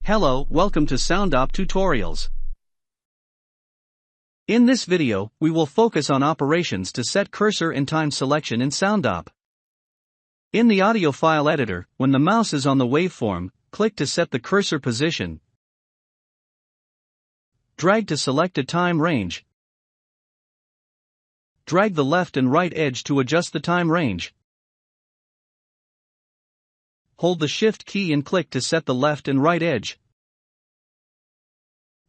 Hello, welcome to Soundop Tutorials. In this video, we will focus on operations to set cursor and time selection in Soundop. In the audio file editor, when the mouse is on the waveform, click to set the cursor position. Drag to select a time range. Drag the left and right edge to adjust the time range. Hold the Shift key and click to set the left and right edge.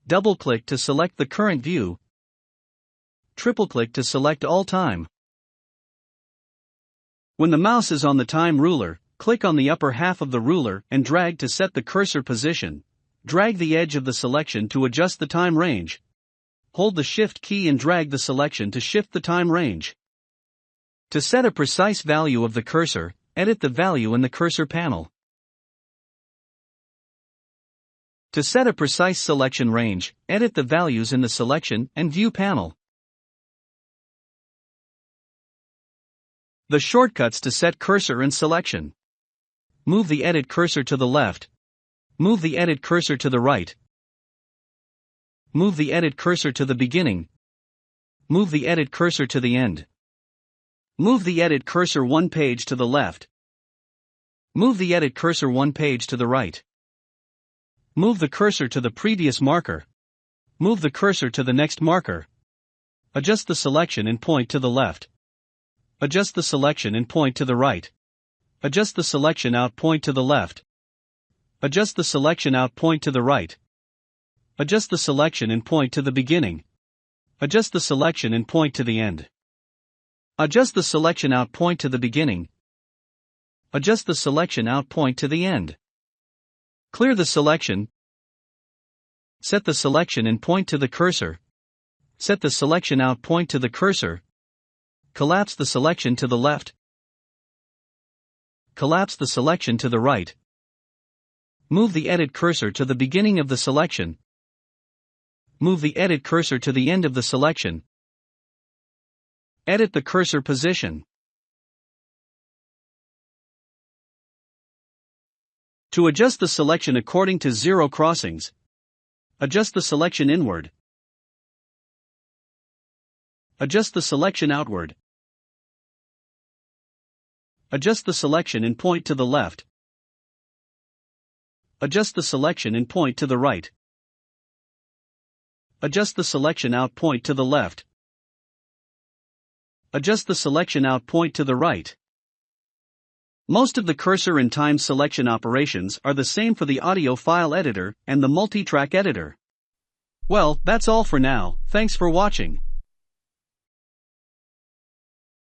Double-click to select the current view. Triple-click to select all time. When the mouse is on the time ruler, click on the upper half of the ruler and drag to set the cursor position. Drag the edge of the selection to adjust the time range. Hold the Shift key and drag the selection to shift the time range. To set a precise value of the cursor, edit the value in the cursor panel. To set a precise selection range, edit the values in the Selection and View panel. The shortcuts to set cursor and selection. Move the edit cursor to the left. Move the edit cursor to the right. Move the edit cursor to the beginning. Move the edit cursor to the end. Move the edit cursor one page to the left. Move the edit cursor one page to the right. Move the cursor to the previous marker. Move the cursor to the next marker. Adjust the selection and point to the left. Adjust the selection and point to the right. Adjust the selection out, point to the left. Adjust the selection out, point to the right. Adjust the selection and point to the beginning. Adjust the selection and point to the end. Adjust the selection out, point to the beginning. Adjust the selection out, point to the end. Clear the selection. Set the selection and point to the cursor. Set the selection out, point to the cursor. Collapse the selection to the left. Collapse the selection to the right. Move the edit cursor to the beginning of the selection. Move the edit cursor to the end of the selection. Edit the cursor position. To adjust the selection according to zero crossings, adjust the selection inward. Adjust the selection outward. Adjust the selection and point to the left. Adjust the selection and point to the right. Adjust the selection out, point to the left. Adjust the selection out, point to the right. Most of the cursor and time selection operations are the same for the audio file editor and the multi-track editor. Well, that's all for now. Thanks for watching.